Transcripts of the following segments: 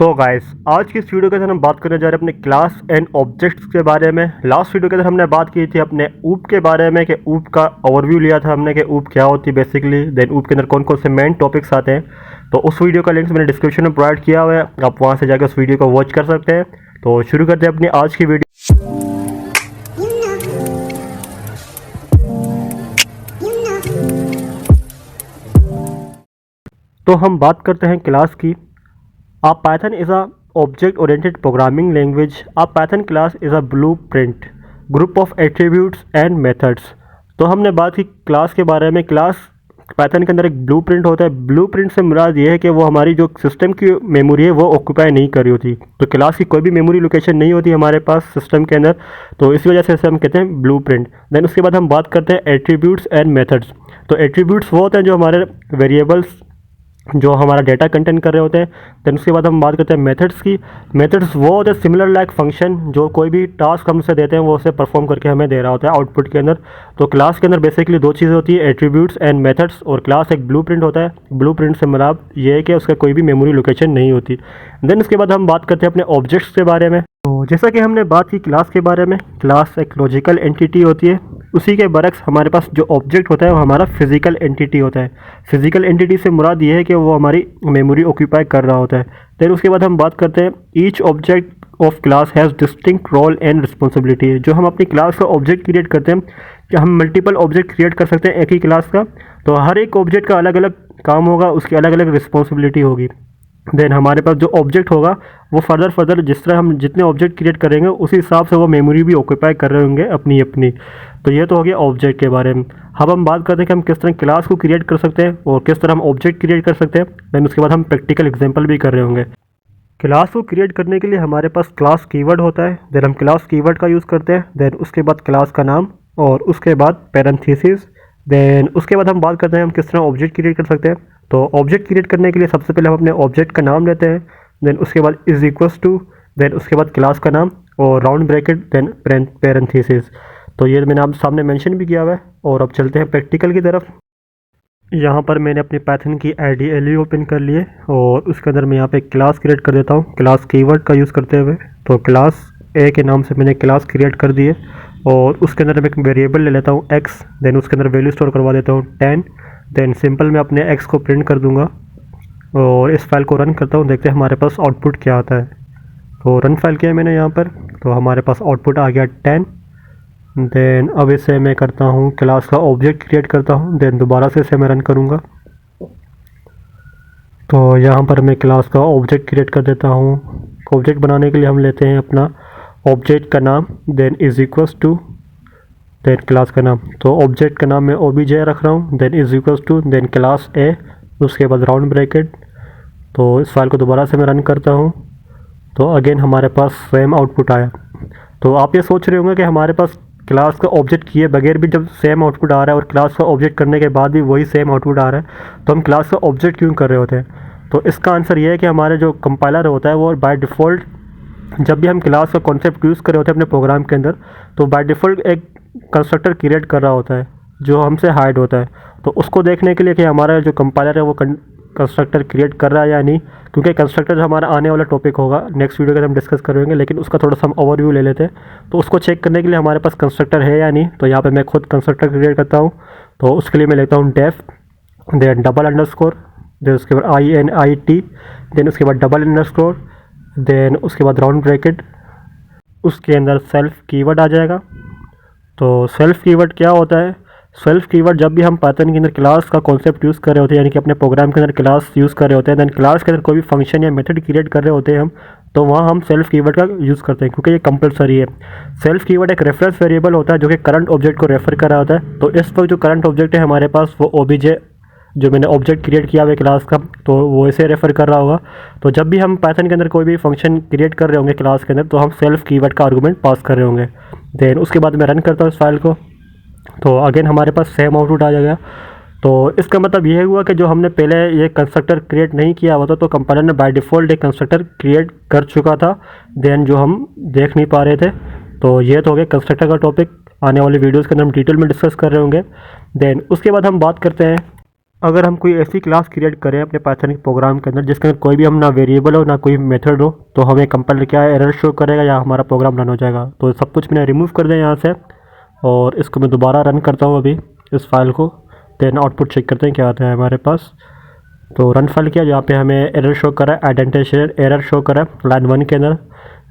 तो गाइस आज की इस वीडियो के अंदर हम बात करने जा रहे हैं अपने क्लास एंड ऑब्जेक्ट्स के बारे में। लास्ट वीडियो के अंदर हमने बात की थी अपने ऊप के बारे में कि ऊप का ओवरव्यू लिया था हमने कि ऊप क्या होती है बेसिकली, देन ऊप के अंदर कौन कौन से मेन टॉपिक्स आते हैं। तो उस वीडियो का लिंक मैंने डिस्क्रिप्शन में प्रोवाइड किया हुआ है, आप वहाँ से जाकर उस वीडियो को वॉच कर सकते हैं। तो शुरू करते हैं अपनी आज की वीडियो। तो हम बात करते हैं क्लास की। A Python is a object-oriented programming language. A Python class is a blueprint, group of attributes and methods. तो हमने बात की क्लास के बारे में। क्लास पाइथन के अंदर एक ब्लूप्रिंट होता है। ब्लूप्रिंट से मुराद ये है कि वो हमारी जो सिस्टम की मेमोरी है वो ऑक्यूपाई नहीं कर रही होती। तो क्लास की कोई भी मेमोरी लोकेशन नहीं होती हमारे पास सिस्टम के अंदर, तो इस वजह से हम कहते हैं ब्लूप्रिंट। देन उसके बाद हम बात करते हैं एट्रीब्यूट्स एंड मेथड्स। तो एट्रीब्यूट्स वो होते हैं जो हमारे वेरिएबल्स जो हमारा डेटा कंटेन कर रहे होते हैं। देन उसके बाद हम बात करते हैं मेथड्स की। मेथड्स वो होते हैं सिमिलर लाइक फंक्शन, जो कोई भी टास्क हमसे देते हैं वो उसे परफॉर्म करके हमें दे रहा होता है आउटपुट के अंदर। तो क्लास के अंदर बेसिकली दो चीज़ें होती है, एट्रीब्यूट्स एंड मेथड्स, और क्लास एक ब्लूप्रिंट होता है। ब्लूप्रिंट से मतलब ये है कि उसका कोई भी मेमोरी लोकेशन नहीं होती। देन उसके बाद हम बात करते हैं अपने ऑब्जेक्ट्स के बारे में। तो जैसा कि हमने बात की क्लास के बारे में, क्लास एक लॉजिकल एंटिटी होती है। उसी के बरक्स हमारे पास जो ऑब्जेक्ट होता है वो हमारा फिजिकल एंटिटी होता है। फिजिकल एंटिटी से मुराद ये है कि वो हमारी मेमोरी ऑक्यूपाई कर रहा होता है। देन उसके बाद हम बात करते हैं each object of class has distinct role and responsibility. जो हम अपनी क्लास का ऑब्जेक्ट क्रिएट करते हैं, कि हम मल्टीपल ऑब्जेक्ट क्रिएट कर सकते हैं एक ही क्लास का, तो हर एक ऑब्जेक्ट का अलग अलग काम होगा, उसकी अलग अलग रिस्पॉन्सिबिलिटी होगी। देन हमारे पास जो ऑब्जेक्ट होगा वो फर्दर जिस तरह हम जितने ऑब्जेक्ट क्रिएट करेंगे उसी हिसाब से वो मेमोरी भी ऑक्यूपाई कर रहे होंगे अपनी अपनी। तो ये तो हो गया ऑब्जेक्ट के बारे में। अब हम बात करते हैं कि हम किस तरह क्लास को क्रिएट कर सकते हैं और किस तरह हम ऑब्जेक्ट क्रिएट कर सकते हैं। देन उसके बाद हम प्रैक्टिकल एग्जांपल भी कर रहे होंगे। क्लास को क्रिएट करने के लिए हमारे पास क्लास कीवर्ड होता है। देन हम क्लास कीवर्ड का यूज़ करते हैं। देन उसके बाद क्लास का नाम और उसके बाद पैरेंथेसिस। देन उसके बाद हम बात करते हैं हम किस तरह ऑब्जेक्ट क्रिएट कर सकते हैं। तो ऑब्जेक्ट क्रिएट करने के लिए सबसे पहले हम अपने ऑब्जेक्ट का नाम लेते हैं। देन उसके बाद इज इक्वल्स टू, देन उसके बाद क्लास का नाम और राउंड ब्रैकेट, देन पैरेंथेसिस। तो ये मैंने आप सामने मेंशन भी किया हुआ है। और अब चलते हैं प्रैक्टिकल की तरफ। यहाँ पर मैंने अपनी पाइथन की IDLE ओपन कर लिए और उसके अंदर मैं यहाँ पे क्लास क्रिएट कर देता हूँ क्लास कीवर्ड का यूज़ करते हुए। तो क्लास ए के नाम से मैंने क्लास क्रिएट कर दिए और उसके अंदर मैं एक वेरिएबल ले लेता हूँ x। देन उसके अंदर वैल्यू स्टोर करवा देता हूँ 10। देन सिंपल मैं अपने x को प्रिंट कर दूँगा और इस फाइल को रन करता हूँ, देखते हैं हमारे पास आउटपुट क्या आता है। तो रन फाइल किया मैंने यहाँ पर, तो हमारे पास आउटपुट आ गया 10। देन अब इसे मैं करता हूँ क्लास का ऑब्जेक्ट क्रिएट करता हूँ। देन दोबारा से इसे मैं रन करूँगा। तो यहाँ पर मैं क्लास का ऑब्जेक्ट क्रिएट कर देता हूँ। ऑब्जेक्ट बनाने के लिए हम लेते हैं अपना ऑब्जेक्ट का नाम, then is equals to, then class का नाम। तो ऑब्जेक्ट का नाम मैं OBJ रख रहा हूँ। Then is equals to, then class A, उसके बाद राउंड ब्रैकेट। तो इस फाइल को दोबारा से मैं रन करता हूँ। तो अगेन हमारे पास सेम आउटपुट आया। तो आप ये सोच रहे होंगे कि हमारे पास क्लास का ऑब्जेक्ट किए बगैर भी जब सेम आउटपुट आ रहा है और क्लास का ऑब्जेक्ट करने के बाद भी वही सेम आउटपुट आ रहा है, तो हम क्लास का ऑब्जेक्ट क्यों कर रहे होते हैं। तो इसका आंसर ये है कि हमारे जो कंपाइलर होता है वो बाय डिफ़ॉल्ट जब भी हम क्लास का कॉन्सेप्ट यूज़ कर रहे होते हैं अपने प्रोग्राम के अंदर, तो बाय डिफ़ॉल्ट एक कंस्ट्रक्टर क्रिएट कर रहा होता है जो हमसे हाइड होता है। तो उसको देखने के लिए कि हमारा जो कंपाइलर है वो कंस्ट्रक्टर क्रिएट कर रहा है या नहीं, क्योंकि कंस्ट्रक्टर हमारा आने वाला टॉपिक होगा, नेक्स्ट वीडियो के हम डिस्कस करेंगे, लेकिन उसका थोड़ा सा हम ओवरव्यू ले लेते हैं। तो उसको चेक करने के लिए हमारे पास कंस्ट्रक्टर है या नहीं, तो यहाँ पे मैं खुद कंस्ट्रक्टर क्रिएट करता हूँ। तो उसके लिए मैं लेता हूँ def, then double underscore, then उसके बाद INIT, देन उसके बाद डबल अंडरस्कोर, देन उसके बाद राउंड ब्रैकेट, उसके अंदर सेल्फ कीवर्ड आ जाएगा। तो सेल्फ कीवर्ड क्या होता है। सेल्फ कीवर्ड जब भी हम पाइथन के अंदर क्लास का कॉन्सेप्ट यूज़ कर रहे होते हैं, यानी कि अपने प्रोग्राम के अंदर क्लास यूज़ कर रहे होते हैं, देन क्लास के अंदर कोई भी फंक्शन या मेथड क्रिएट कर रहे होते हैं हम, तो वहाँ हम सेल्फ कीवर्ड का यूज़ करते हैं क्योंकि ये कंपलसरी है। सेल्फ कीवर्ड एक रेफरेंस वेरिएबल होता है जो कि करंट ऑब्जेक्ट को रेफर कर रहा होता है। तो इस वक्त जो करंट ऑब्जेक्ट है हमारे पास वो OBJ जो मैंने ऑब्जेक्ट क्रिएट किया हुआ है क्लास का, तो वो इसे रेफ़र कर रहा होगा। तो जब भी हम पाइथन के अंदर कोई भी फंक्शन क्रिएट कर रहे होंगे क्लास के अंदर, तो हम सेल्फ कीवर्ड का आर्गूमेंट पास कर रहे होंगे। देन उसके बाद मैं रन करता हूँ इस फाइल को, तो अगेन हमारे पास सेम आउटपुट आ जाएगा। तो इसका मतलब ये हुआ कि जो हमने पहले ये कंस्ट्रक्टर क्रिएट नहीं किया हुआ था, तो कंपाइलर ने बाय डिफ़ॉल्ट एक कंस्ट्रक्टर क्रिएट कर चुका था, देन जो हम देख नहीं पा रहे थे। तो ये तो हो गया कंस्ट्रक्टर का टॉपिक, आने वाले वीडियोज़ के अंदर हम डिटेल में डिस्कस कर रहे होंगे। देन उसके बाद हम बात करते हैं अगर हम कोई ऐसी क्लास क्रिएट करें अपने पाइथन प्रोग्राम के अंदर जिसके अंदर कोई भी हम ना वेरिएबल हो ना कोई मेथड हो, तो हमें कंपाइलर क्या एरर शो करेगा या हमारा प्रोग्राम रन हो जाएगा। तो सब कुछ मैंने रिमूव कर दिया यहाँ से, और इसको मैं दोबारा रन करता हूँ अभी इस फाइल को। देन आउटपुट चेक करते हैं क्या आता है हमारे पास। तो रन फाइल किया, जहाँ पे हमें एरर शो करा है, आइडेंटिफिकेशन एरर शो करा लाइन 1 के अंदर।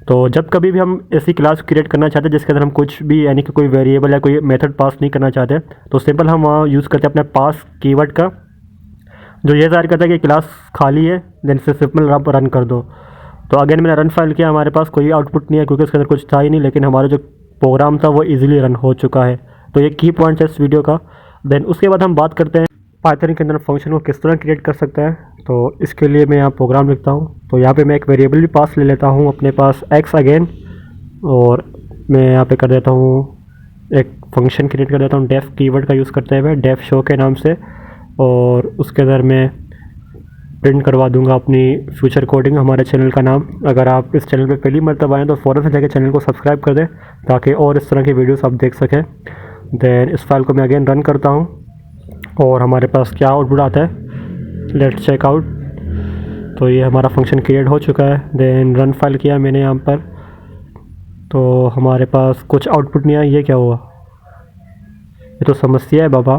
तो जब कभी भी हम ऐसी क्लास क्रिएट करना चाहते हैं जिसके अंदर हम कुछ भी यानी कि कोई वेरिएबल या कोई मेथड पास नहीं करना चाहते, तो सिंपल हम वहाँ यूज़ करते हैं अपने पास कीवर्ड का, जो ये ज़ाहिर करता है कि क्लास खाली है। देन से सिंपल आप रन कर दो। तो अगेन मैंने रन फाइल किया, हमारे पास कोई आउटपुट नहीं है क्योंकि उसके अंदर कुछ था ही नहीं, लेकिन हमारा जो प्रोग्राम था वो इजीली रन हो चुका है। तो ये की पॉइंट्स है इस वीडियो का। देन उसके बाद हम बात करते हैं पाइथन के अंदर फंक्शन को किस तरह क्रिएट कर सकते हैं। तो इसके लिए मैं यहाँ प्रोग्राम लिखता हूँ। तो यहाँ पे मैं एक वेरिएबल भी पास ले लेता हूँ अपने पास एक्स अगेन, और मैं यहाँ पे कर देता हूँ एक फंक्शन क्रिएट कर देता हूँ डेफ कीवर्ड का यूज़ करते हुए डेफ शो के नाम से। और उसके अंदर मैं प्रिंट करवा दूंगा अपनी फ्यूचर कोडिंग, हमारे चैनल का नाम। अगर आप इस चैनल पे पहली मरतबा आएँ तो फ़ौरन से जाकर चैनल को सब्सक्राइब कर दें ताकि और इस तरह की वीडियोस आप देख सकें। देन इस फाइल को मैं अगेन रन करता हूँ और हमारे पास क्या आउटपुट आता है, लेट्स चेक आउट। तो ये हमारा फंक्शन क्रिएट हो चुका है। देन रन फाइल किया मैंने यहाँ पर, तो हमारे पास कुछ आउटपुट नहीं आया। ये क्या हुआ, ये तो समस्या है बाबा।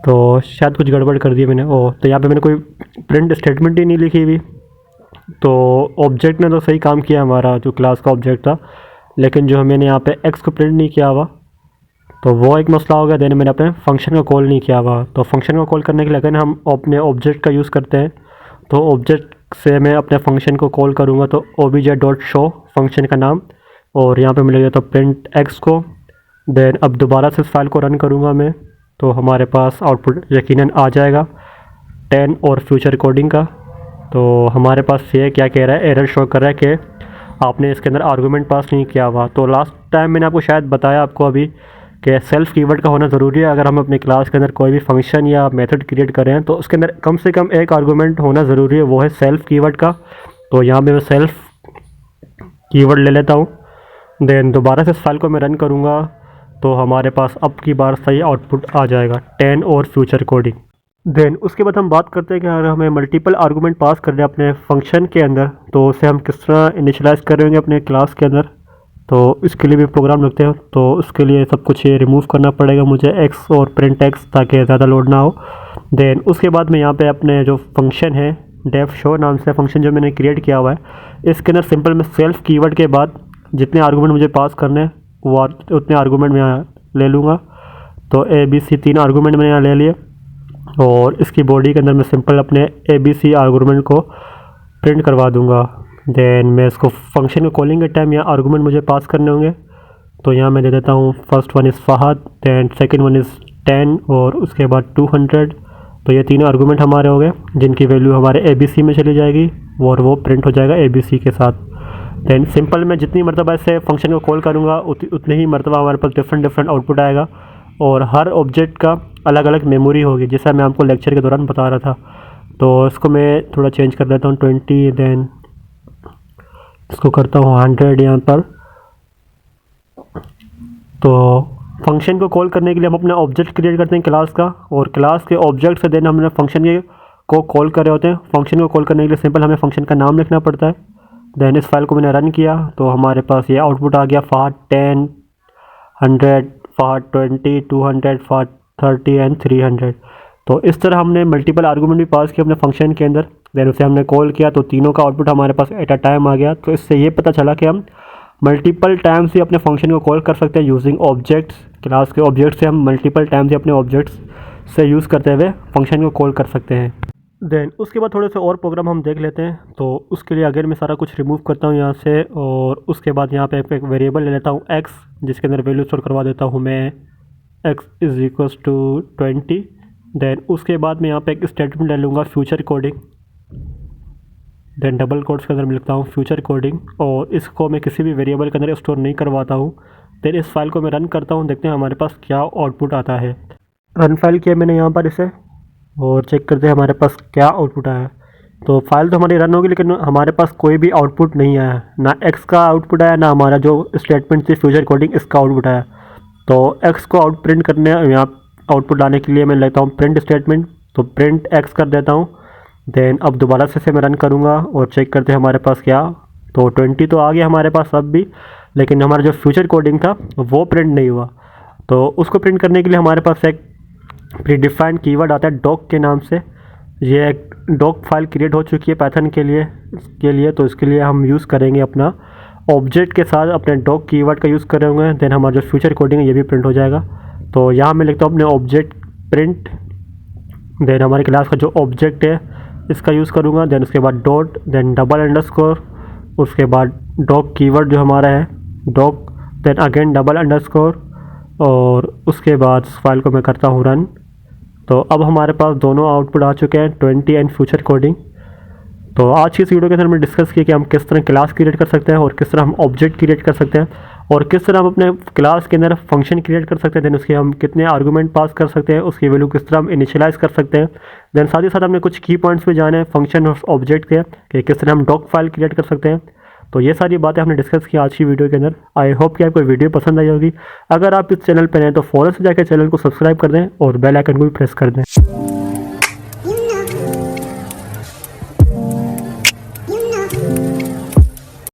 तो शायद कुछ गड़बड़ कर दी मैंने। तो यहाँ पे मैंने कोई प्रिंट स्टेटमेंट ही नहीं लिखी हुई। तो ऑब्जेक्ट ने तो सही काम किया हमारा जो क्लास का ऑब्जेक्ट था, लेकिन जो मैंने यहाँ पे एक्स को प्रिंट नहीं किया हुआ, तो वो एक मसला हो गया। देन मैंने अपने फंक्शन का कॉल नहीं किया हुआ। तो फंक्शन का कॉल करने के लिए अगर हम अपने ऑब्जेक्ट का यूज़ करते हैं, तो ऑब्जेक्ट से मैं अपने फंक्शन को कॉल करूँगा तो obj.show फंक्शन का नाम, और यहाँ पे मिलेगा तो प्रिंट एक्स को। देन अब दोबारा से इस फाइल को रन करूँगा मैं, तो हमारे पास आउटपुट यकीनन आ जाएगा 10 और फ्यूचर कोडिंग का। तो हमारे पास ये क्या कह रहा है, एरर शो कर रहा है कि आपने इसके अंदर आर्गूमेंट पास नहीं किया हुआ। तो लास्ट टाइम मैंने आपको शायद बताया आपको अभी कि सेल्फ कीवर्ड का होना ज़रूरी है। अगर हम अपनी क्लास के अंदर कोई भी फंक्शन या मेथड क्रिएट करें तो उसके अंदर कम से कम एक आर्गूमेंट होना ज़रूरी है, वो है सेल्फ कीवर्ड का। तो यहाँ पे मैं सेल्फ कीवर्ड ले लेता हूँ। देन दोबारा से इस फाइल को मैं रन करूँगा, तो हमारे पास अब की बार सही आउटपुट आ जाएगा 10 और फ्यूचर कोडिंग। देन उसके बाद हम बात करते हैं कि अगर हमें मल्टीपल आर्गूमेंट पास करने हैं अपने फंक्शन के अंदर, तो उसे हम किस तरह इनिशियलाइज़ करेंगे अपने क्लास के अंदर। तो इसके लिए भी प्रोग्राम लिखते हैं। तो उसके लिए सब कुछ ये रिमूव करना पड़ेगा मुझे, एक्स और प्रिंट एक्स, ताकि ज़्यादा लोड ना हो। देन उसके बाद मैं यहाँ पे अपने जो फंक्शन है डेफ शो नाम से फंक्शन जो मैंने क्रिएट किया हुआ है, इसके अंदर सिंपल मैं सेल्फ कीवर्ड के बाद जितने आर्गूमेंट मुझे पास करने हैं वो उतने आर्गूमेंट मैं यहाँ ले लूँगा। तो ABC 3 आर्गूमेंट मैंने यहाँ ले लिए, और इसकी बॉडी के अंदर मैं सिंपल अपने ABC आर्गूमेंट को प्रिंट करवा दूँगा। देन मैं इसको फंक्शन को कॉलिंग के टाइम यहाँ आर्गूमेंट मुझे पास करने होंगे। तो यहाँ मैं दे देता हूँ first one is Fahad, then second one is 10 और उसके बाद 200। तो ये तीनों आर्गूमेंट हमारे हो गए जिनकी वैल्यू हमारे ABC में चली जाएगी और वो प्रिंट हो जाएगा ABC के साथ। दैन सिंपल मैं जितनी मरतबा से फंक्शन को कॉल करूँगा उतनी ही मरतबा हमारे पास डिफरेंट आउटपुट आएगा, और हर ऑब्जेक्ट का अलग अलग मेमोरी होगी, जैसा मैं आपको लेक्चर के दौरान बता रहा था। तो इसको मैं थोड़ा चेंज कर देता हूँ 20, देन इसको करता हूँ 100 यहाँ पर। तो फंक्शन को कॉल करने के लिए हम अपना ऑब्जेक्ट क्रिएट करते हैं क्लास का, और क्लास के ऑब्जेक्ट से देन हमने फंक्शन के को कॉल कर रहे होते हैं। फंक्शन को कॉल करने के लिए सिंपल हमें फंक्शन का नाम लिखना पड़ता है। देन इस फाइल को मैंने रन किया, तो हमारे पास ये आउटपुट आ गया फ़हद 10, 100, फ़हद 20, 200, फ़हद 30 एंड 300। तो इस तरह हमने मल्टीपल आर्गूमेंट भी पास किया अपने फंक्शन के अंदर। देन उसे हमने कॉल किया तो तीनों का आउटपुट हमारे पास एट अ टाइम आ गया। तो इससे ये पता चला कि हम मल्टीपल टाइम्स ही अपने फंक्शन को कॉल कर सकते हैं यूजिंग ऑब्जेक्ट्स। क्लास के ऑब्जेक्ट से हम मल्टीपल टाइम्स ही अपने ऑब्जेक्ट्स से यूज़ करते हुए फंक्शन को कॉल कर सकते हैं। देन उसके बाद थोड़े से और प्रोग्राम हम देख लेते हैं। तो उसके लिए अगर मैं सारा कुछ रिमूव करता हूँ यहाँ से, और उसके बाद यहाँ पे एक वेरिएबल ले लेता हूँ x, जिसके अंदर वैल्यू स्टोर करवा देता हूँ मैं x = 20। देन उसके बाद मैं यहाँ पे एक स्टेटमेंट ले लूँगा future coding, then double quotes के अंदर मैं लिखता हूँ फ्यूचर कोडिंग, और इसको मैं किसी भी वेरिएबल के अंदर स्टोर नहीं करवाता हूँ। देन इस फाइल को मैं रन करता हूँ, देखते हैं हमारे पास क्या आउटपुट आता है। रन फाइल किया मैंने यहाँ पर इसे, और चेक करते हैं हमारे पास क्या आउटपुट आया। तो फाइल तो हमारी रन होगी, लेकिन हमारे पास कोई भी आउटपुट नहीं आया, ना एक्स का आउटपुट आया, ना हमारा जो स्टेटमेंट थी फ्यूचर कोडिंग इसका आउटपुट आया। तो एक्स को आउट प्रिंट करने यहाँ आउटपुट लाने के लिए मैं लेता हूँ प्रिंट स्टेटमेंट, तो प्रिंट एक्स कर देता हूँ। देन अब दोबारा से मैं रन करूँगा और चेक करते हैं हमारे पास क्या, तो 20 तो आ गया हमारे पास अब भी, लेकिन हमारा जो फ्यूचर कोडिंग था वो प्रिंट नहीं हुआ। तो उसको प्रिंट करने के लिए हमारे पास एक प्रीडिफाइंड कीवर्ड आता है डॉक के नाम से। ये एक डॉक फाइल क्रिएट हो चुकी है पाइथन के लिए, तो इसके लिए हम यूज़ करेंगे अपना ऑब्जेक्ट के साथ अपने डॉक कीवर्ड का यूज़ करेंगे। देन हमारा जो फ्यूचर कोडिंग है ये भी प्रिंट हो जाएगा। तो यहाँ मैं लिखता हूँ अपने ऑब्जेक्ट प्रिंट, देन हमारी क्लास का जो ऑब्जेक्ट है इसका यूज़ करूँगा। देन उसके बाद डॉट, देन डबल अंडरस्कोर, उसके बाद डॉक कीवर्ड जो हमारा है doc, then again double underscore, और उसके बाद इस फाइल को मैं करता हूँ रन। तो अब हमारे पास दोनों आउटपुट आ चुके हैं 20 एंड फ्यूचर कोडिंग। तो आज की इस वीडियो के अंदर हमने डिस्कस किया कि हम किस तरह क्लास क्रिएट कर सकते हैं और किस तरह हम ऑब्जेक्ट क्रिएट कर सकते हैं और किस तरह हम अपने क्लास के अंदर फंक्शन क्रिएट कर सकते हैं। देन उसके हम कितने आर्गूमेंट पास कर सकते हैं, उसकी वैल्यू किस तरह हम इनिशियलाइज कर सकते हैं। देन साथ ही साथ हमने कुछ की पॉइंट्स पे जाने हैं फंक्शन और ऑब्जेक्ट के कि किस तरह हम डॉक फाइल क्रिएट कर सकते हैं। तो ये सारी बातें हमने डिस्कस की आज की वीडियो के अंदर। आई होप कि आपको वीडियो पसंद आई होगी। अगर आप इस चैनल पर हैं तो फ़ौरन से जाकर चैनल को सब्सक्राइब कर दें और बेल आइकन को भी प्रेस कर दें।